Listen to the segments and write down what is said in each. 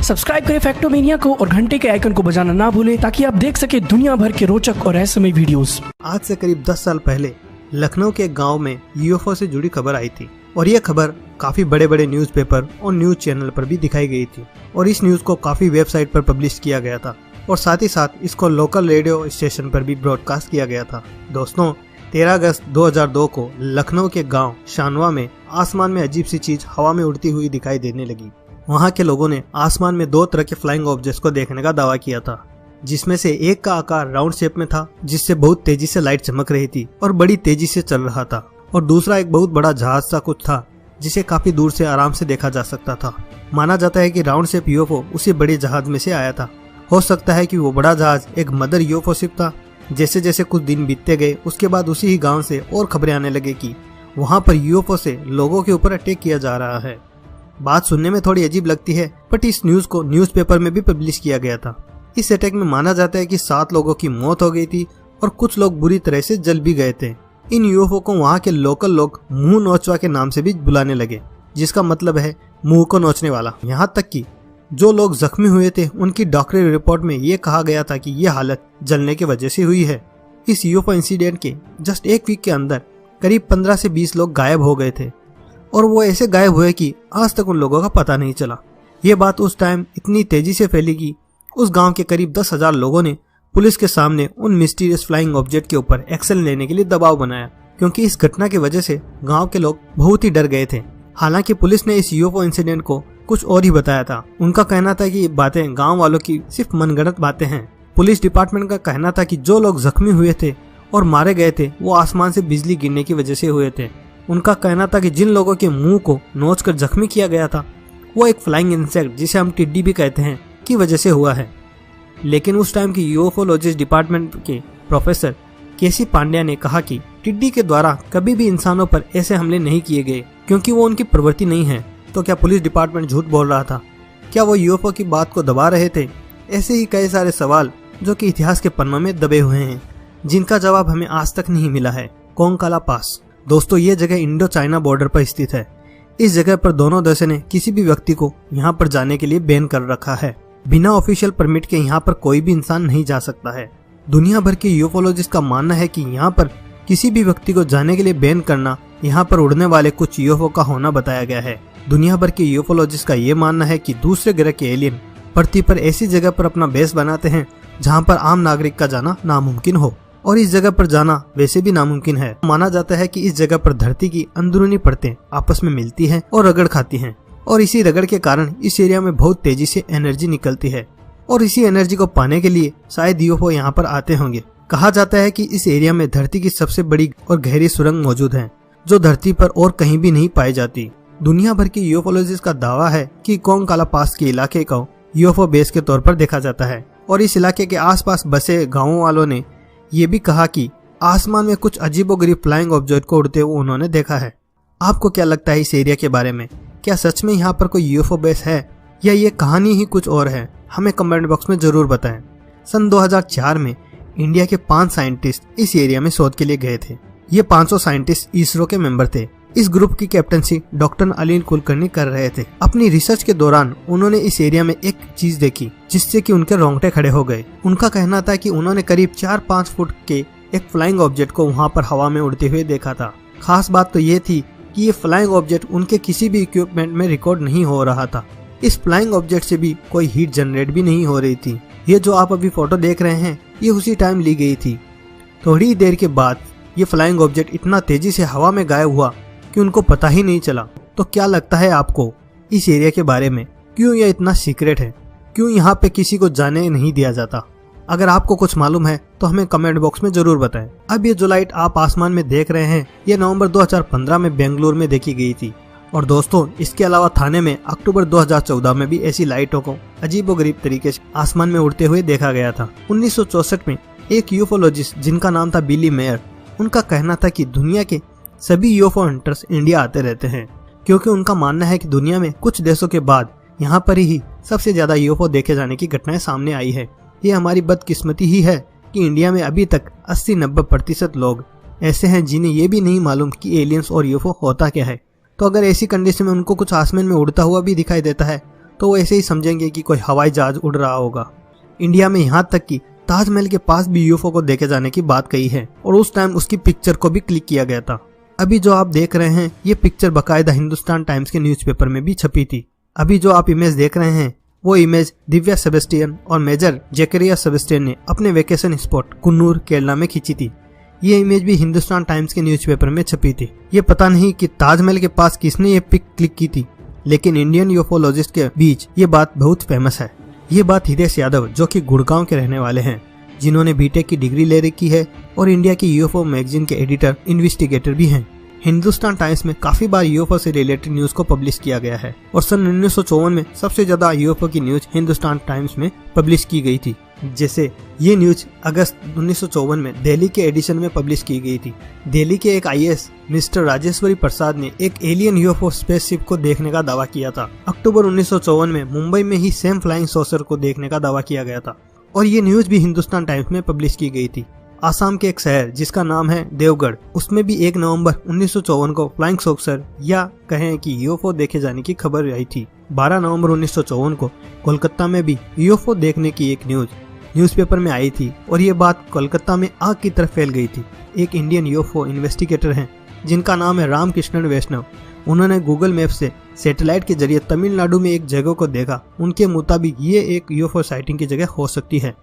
Subscribe करें फैक्टोमेनिया को और घंटे के आइकन को बजाना ना भूलें ताकि आप देख सके दुनिया भर के रोचक और रहस्यमय वीडियोस। आज से करीब 10 साल पहले लखनऊ के एक गांव में यूएफओ से जुड़ी खबर आई थी और यह खबर काफी बड़े बड़े न्यूज़पेपर और न्यूज चैनल पर भी दिखाई गई थी और इस न्यूज को काफी वेबसाइट पर पब्लिश किया गया था और साथ ही साथ इसको लोकल रेडियो स्टेशन पर भी ब्रॉडकास्ट किया गया था। दोस्तों, 13 अगस्त 2002 को लखनऊ के गांव शानवा में आसमान में अजीब सी चीज हवा में उड़ती हुई दिखाई देने लगी। वहां के लोगों ने आसमान में 2 तरह के फ्लाइंग ऑब्जेक्ट्स को देखने का दावा किया था, जिसमें से एक का आकार राउंड शेप में था जिससे बहुत तेजी से लाइट चमक रही थी और बड़ी तेजी से चल रहा था, और दूसरा एक बहुत बड़ा जहाज सा कुछ था जिसे काफी दूर से आराम से देखा जा सकता था। माना जाता है कि राउंड शेप यूएफओ उसी बड़े जहाज में से आया था। हो सकता है कि वो बड़ा जहाज एक मदर यूएफओ शिप था। जैसे जैसे कुछ दिन बीतते गए उसके बाद उसी ही गांव से और खबरें आने लगे कि वहां पर यूएफओ से लोगों के ऊपर अटैक किया जा रहा है। बात सुनने में थोड़ी अजीब लगती है, बट इस न्यूज को न्यूज़पेपर में भी पब्लिश किया गया था। इस अटैक में माना जाता है कि 7 लोगों की मौत हो गई थी और कुछ लोग बुरी तरह से जल भी गए थे। इन यूएफओ को वहां के लोकल लोग मुंह नोचवा के नाम से भी बुलाने लगे, जिसका मतलब है मुंह को नोचने वाला। यहाँ तक कि जो लोग जख्मी हुए थे उनकी डॉक्टरी रिपोर्ट में ये कहा गया था कि यह हालत जलने की वजह से हुई है। इस यूएफओ इंसिडेंट के जस्ट 1 वीक के अंदर करीब 15 से 20 लोग गायब हो गए थे और वो ऐसे गायब हुए कि आज तक उन लोगों का पता नहीं चला। ये बात उस टाइम इतनी तेजी से फैली कि उस गांव के करीब 10,000 लोगों ने पुलिस के सामने उन मिस्टीरियस फ्लाइंग ऑब्जेक्ट के ऊपर एक्शन लेने के लिए दबाव बनाया, क्योंकि इस घटना की वजह से गांव के लोग बहुत ही डर गए थे। हालांकि पुलिस ने इस यूएफओ इंसिडेंट को कुछ और ही बताया था। उनका कहना था कि ये बातें गाँव वालों की सिर्फ मनगढ़ंत बातें हैं। पुलिस डिपार्टमेंट का कहना था कि जो लोग जख्मी हुए थे और मारे गए थे वो आसमान से बिजली गिरने की वजह से हुए थे। उनका कहना था कि जिन लोगों के मुंह को नोचकर जख्मी किया गया था वो एक फ्लाइंग इंसेक्ट, जिसे हम टिड्डी भी कहते हैं, की वजह से हुआ है। लेकिन उस टाइम की यूएफओलॉजिस्ट डिपार्टमेंट के प्रोफेसर केसी पांड्या ने कहा कि टिड्डी के द्वारा कभी भी इंसानों पर ऐसे हमले नहीं किए गए, क्योंकि वो उनकी प्रवृत्ति नहीं है। तो क्या पुलिस डिपार्टमेंट झूठ बोल रहा था? क्या वो यूएफओ की बात को दबा रहे थे? ऐसे ही कई सारे सवाल जो कि इतिहास के पन्नों में दबे हुए हैं, जिनका जवाब हमें आज तक नहीं मिला है। कोंकाला पास, दोस्तों, ये जगह इंडो चाइना बॉर्डर पर स्थित है। इस जगह पर दोनों देशों ने किसी भी व्यक्ति को यहाँ पर जाने के लिए बैन कर रखा है। बिना ऑफिशियल परमिट के यहाँ पर कोई भी इंसान नहीं जा सकता है। दुनिया भर के यूएफओलॉजिस्ट का मानना है कि यहाँ पर किसी भी व्यक्ति को जाने के लिए बैन करना यहाँ पर उड़ने वाले कुछ यूएफओ का होना बताया गया है। दुनिया भर के यूएफओलॉजिस्ट का ये मानना है कि दूसरे ग्रह के एलियन पृथ्वी पर ऐसी जगह पर अपना बेस बनाते हैं जहाँ पर आम नागरिक का जाना नामुमकिन हो, और इस जगह पर जाना वैसे भी नामुमकिन है। माना जाता है कि इस जगह पर धरती की अंदरूनी परतें आपस में मिलती हैं और रगड़ खाती हैं, और इसी रगड़ के कारण इस एरिया में बहुत तेजी से एनर्जी निकलती है, और इसी एनर्जी को पाने के लिए शायद यूएफओ यहाँ पर आते होंगे। कहा जाता है कि इस एरिया में धरती की सबसे बड़ी और गहरी सुरंग मौजूद है, जो धरती पर और कहीं भी नहीं पाई जाती। दुनिया भर के यूएफओलॉजिस्ट का दावा है कि कोंकाला पास के इलाके को यूएफओ बेस के तौर पर देखा जाता है, और इस इलाके के आसपास बसे गाँवों वालों ने ये भी कहा कि आसमान में कुछ अजीबोगरीब फ्लाइंग ऑब्जेक्ट को उड़ते हुए उन्होंने देखा है। आपको क्या लगता है इस एरिया के बारे में? क्या सच में यहाँ पर कोई यूएफओ बेस है या ये कहानी ही कुछ और है? हमें कमेंट बॉक्स में जरूर बताएं। सन 2004 में इंडिया के 5 साइंटिस्ट इस एरिया में शोध के लिए गए थे। ये 500 साइंटिस्ट इसरो के मेंबर थे। इस ग्रुप की कैप्टनसी डॉक्टर अनिल कुलकर्णी कर रहे थे। अपनी रिसर्च के दौरान उन्होंने इस एरिया में एक चीज देखी जिससे कि उनके रोंगटे खड़े हो गए। उनका कहना था कि उन्होंने करीब 4-5 फुट के एक फ्लाइंग ऑब्जेक्ट को वहां पर हवा में उड़ते हुए देखा था। खास बात तो ये थी कि ये फ्लाइंग ऑब्जेक्ट उनके किसी भी इक्विपमेंट में रिकॉर्ड नहीं हो रहा था। इस फ्लाइंग ऑब्जेक्ट से भी कोई हीट जनरेट भी नहीं हो रही थी। ये जो आप अभी फोटो देख रहे हैं ये उसी टाइम ली गई थी। थोड़ी देर के बाद ये फ्लाइंग ऑब्जेक्ट इतना तेजी से हवा में गायब हुआ कि उनको पता ही नहीं चला। तो क्या लगता है आपको इस एरिया के बारे में? क्यों यह इतना सीक्रेट है? क्यों यहाँ पे किसी को जाने नहीं दिया जाता? अगर आपको कुछ मालूम है तो हमें कमेंट बॉक्स में जरूर बताएं। अब ये जो लाइट आप आसमान में देख रहे हैं ये नवंबर 2015 में बेंगलुरु में देखी गई थी। और दोस्तों, इसके अलावा थाने में अक्टूबर 2014 में भी ऐसी लाइटों को अजीबोगरीब तरीके से आसमान में उड़ते हुए देखा गया था। 1964 में एक यूएफओलॉजिस्ट जिनका नाम था बिली मेयर, उनका कहना था कि दुनिया के सभी यूएफओ हंटर्स इंडिया आते रहते हैं, क्योंकि उनका मानना है कि दुनिया में कुछ देशों के बाद यहाँ पर ही सबसे ज्यादा यूएफओ देखे जाने की घटनाएं सामने आई है। ये हमारी बदकिस्मती ही है कि इंडिया में अभी तक 80-90% लोग ऐसे हैं जिन्हें ये भी नहीं मालूम कि एलियंस और यूएफओ होता क्या है। तो अगर ऐसी कंडीशन में उनको कुछ आसमान में उड़ता हुआ भी दिखाई देता है तो वो ऐसे ही समझेंगे कि कोई हवाई जहाज उड़ रहा होगा। इंडिया में यहाँ तक कि ताजमहल के पास भी यूएफओ को देखे जाने की बात कही है और उस टाइम उसकी पिक्चर को भी क्लिक किया गया था। अभी जो आप देख रहे हैं ये पिक्चर बकायदा हिंदुस्तान टाइम्स के न्यूज़पेपर में भी छपी थी। अभी जो आप इमेज देख रहे हैं वो इमेज दिव्या सेबेस्टियन और मेजर जैकरिया सेबेस्टियन ने अपने वेकेशन स्पॉट कुन्नूर केरला में खींची थी। ये इमेज भी हिंदुस्तान टाइम्स के न्यूज़पेपर में छपी थी। ये पता नहीं कि ताजमहल के पास किसने ये पिक क्लिक की थी, लेकिन इंडियन यूएफओलॉजिस्ट के बीच ये बात बहुत फेमस है। ये बात हितेश यादव जो कि गुड़गांव के रहने वाले हैं, जिन्होंने बीटेक की डिग्री ले रखी है और इंडिया की यूएफओ मैगजीन के एडिटर इन्वेस्टिगेटर भी हैं। हिंदुस्तान टाइम्स में काफी बार यूएफओ से रिलेटेड न्यूज को पब्लिश किया गया है और सन 1954 में सबसे ज्यादा यूएफओ की न्यूज हिंदुस्तान टाइम्स में पब्लिश की गई थी। जैसे ये न्यूज अगस्त 1954 में दिल्ली के एडिशन में पब्लिश की गई थी। दिल्ली के एक आईएएस मिस्टर राजेश्वरी प्रसाद ने एक एलियन यूएफओ स्पेसशिप को देखने का दावा किया था। अक्टूबर 1954 में मुंबई में ही सेम फ्लाइंग सॉसर को देखने का दावा किया गया था और ये न्यूज भी हिंदुस्तान टाइम्स में पब्लिश की गई थी। आसाम के एक शहर जिसका नाम है देवगढ़, उसमें भी 1 नवंबर 1954 को फ्लाइंग सॉसर या कहें कि यूएफओ देखे जाने की खबर आई थी। 12 नवंबर 1954 को कोलकाता में भी यूएफओ देखने की एक न्यूज़पेपर में आई थी और ये बात कोलकाता में आग की तरफ फैल गई थी। एक इंडियन यूएफओ इन्वेस्टिगेटर हैं जिनका नाम है रामकृष्णन वैष्णव। उन्होंने गूगल मैप से सैटेलाइट के जरिए तमिलनाडु में एक जगह को देखा। उनके मुताबिक ये एक यूएफओ साइटिंग की जगह हो सकती है।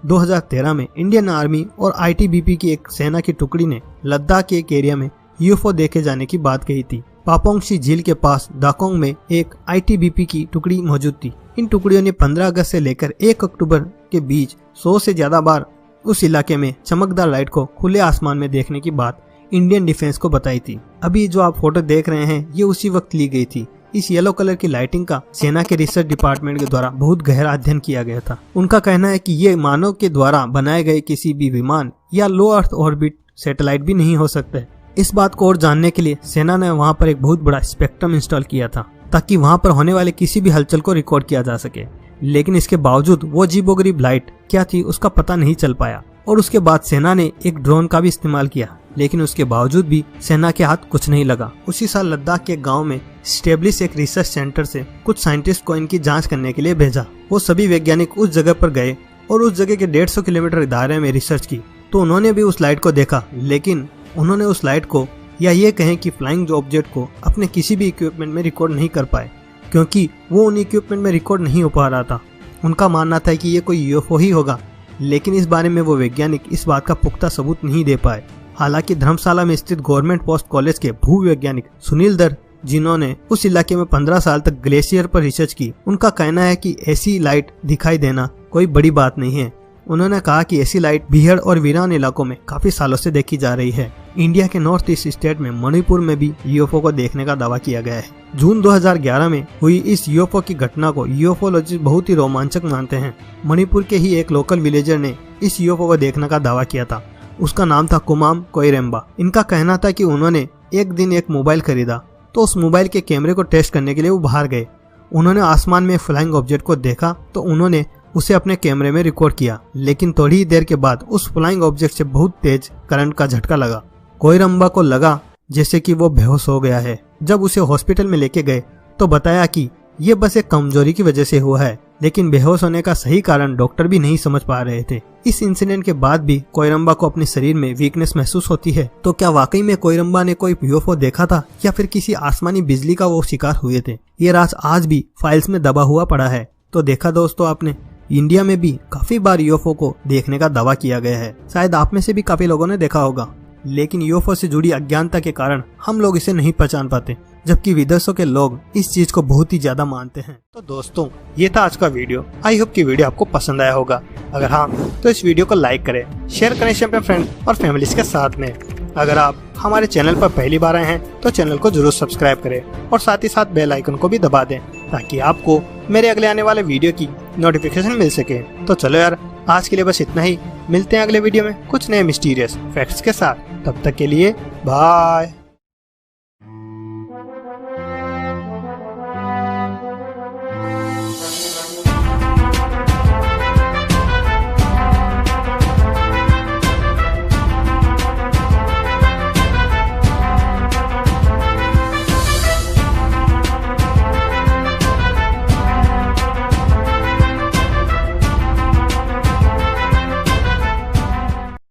2013 में इंडियन आर्मी और आईटीबीपी की एक सेना की टुकड़ी ने लद्दाख के एक एरिया में यूएफओ देखे जाने की बात कही थी। पापोंगसी झील के पास दाकोंग में एक आईटीबीपी की टुकड़ी मौजूद थी। इन टुकड़ियों ने 15 अगस्त से लेकर 1 अक्टूबर के बीच 100 से ज्यादा बार उस इलाके में चमकदार लाइट को खुले आसमान में देखने की बात इंडियन डिफेंस को बताई थी। अभी जो आप फोटो देख रहे हैं ये उसी वक्त ली गई थी। इस येलो कलर की लाइटिंग का सेना के रिसर्च डिपार्टमेंट के द्वारा बहुत गहरा अध्ययन किया गया था। उनका कहना है कि ये मानव के द्वारा बनाए गए किसी भी विमान या लो अर्थ ऑर्बिट सैटेलाइट भी नहीं हो सकते। इस बात को और जानने के लिए सेना ने वहाँ पर एक बहुत बड़ा स्पेक्ट्रम इंस्टॉल किया था ताकि वहाँ पर होने वाले किसी भी हलचल को रिकॉर्ड किया जा सके। लेकिन इसके बावजूद वो अजीबोगरीब लाइट क्या थी उसका पता नहीं चल पाया और उसके बाद सेना ने एक ड्रोन का भी इस्तेमाल किया, लेकिन उसके बावजूद भी सेना के हाथ कुछ नहीं लगा। उसी साल लद्दाख के गांव में स्टेब्लिश एक रिसर्च सेंटर से कुछ साइंटिस्ट को इनकी जांच करने के लिए भेजा। वो सभी वैज्ञानिक उस जगह पर गए और उस जगह के 150 किलोमीटर दायरे में रिसर्च की। तो उन्होंने भी उस लाइट को देखा, लेकिन उन्होंने उस लाइट को या ये कहें कि फ्लाइंग ऑब्जेक्ट को अपने किसी भी इक्विपमेंट में रिकॉर्ड नहीं कर पाए, क्योंकि वो उन इक्विपमेंट में रिकॉर्ड नहीं हो पा रहा था। उनका मानना था कि ये कोई यूएफओ ही होगा, लेकिन इस बारे में वो वैज्ञानिक इस बात का पुख्ता सबूत नहीं दे पाए। हालांकि धर्मशाला में स्थित गवर्नमेंट पोस्ट कॉलेज के भूवैज्ञानिक सुनील दर, जिन्होंने उस इलाके में 15 साल तक ग्लेशियर पर रिसर्च की, उनका कहना है कि ऐसी लाइट दिखाई देना कोई बड़ी बात नहीं है। उन्होंने कहा कि ऐसी लाइट बीहड़ और वीरान इलाकों में काफी सालों से देखी जा रही है। इंडिया के नॉर्थ ईस्ट स्टेट में मणिपुर में भी यूएफओ को देखने का दावा किया गया है। जून 2011 में हुई इस यूएफओ की घटना को यूएफओलॉजिस्ट बहुत ही रोमांचक मानते हैं। मणिपुर के ही एक लोकल विलेजर ने इस यूएफओ को देखने का दावा किया था। उसका नाम था कुमाम कोइरेम्बा। इनका कहना था कि उन्होंने एक दिन एक मोबाइल खरीदा तो उस मोबाइल के कैमरे को टेस्ट करने के लिए वो बाहर गए। उन्होंने आसमान में फ्लाइंग ऑब्जेक्ट को देखा तो उन्होंने उसे अपने कैमरे में रिकॉर्ड किया, लेकिन थोड़ी ही देर के बाद उस फ्लाइंग ऑब्जेक्ट से बहुत तेज करंट का झटका लगा। कोइरम्बा को लगा जैसे कि वो बेहोश हो गया है। जब उसे हॉस्पिटल में लेके गए तो बताया कि ये बस एक कमजोरी की वजह से हुआ है, लेकिन बेहोश होने का सही कारण डॉक्टर भी नहीं समझ पा रहे थे। इस इंसिडेंट के बाद भी कोइरम्बा को अपने शरीर में वीकनेस महसूस होती है। तो क्या वाकई में कोइरम्बा ने कोई यूएफओ देखा था या फिर किसी आसमानी बिजली का वो शिकार हुए थे? ये राज आज भी फाइल्स में दबा हुआ पड़ा है। तो देखा दोस्तों आपने, इंडिया में भी काफी बार यूएफओ को देखने का दावा किया गया है। शायद आप में से भी काफी लोगों ने देखा होगा, लेकिन यूएफओ से जुड़ी अज्ञानता के कारण हम लोग इसे नहीं पहचान पाते, जबकि विदेशों के लोग इस चीज को बहुत ही ज्यादा मानते हैं। तो दोस्तों ये था आज का वीडियो। आई होप कि वीडियो आपको पसंद आया होगा। अगर हाँ तो इस वीडियो को लाइक करें, शेयर करें अपने फ्रेंड और फैमिलीज के साथ में। अगर आप हमारे चैनल पर पहली बार आए हैं तो चैनल को जरूर सब्सक्राइब करें और साथ ही साथ बेल आइकन को भी दबा दें ताकि आपको मेरे अगले आने वाले वीडियो की नोटिफिकेशन मिल सके। तो चलो यार, आज के लिए बस इतना ही। मिलते हैं अगले वीडियो में कुछ नए मिस्टीरियस फैक्ट्स के साथ। तब तक के लिए बाय।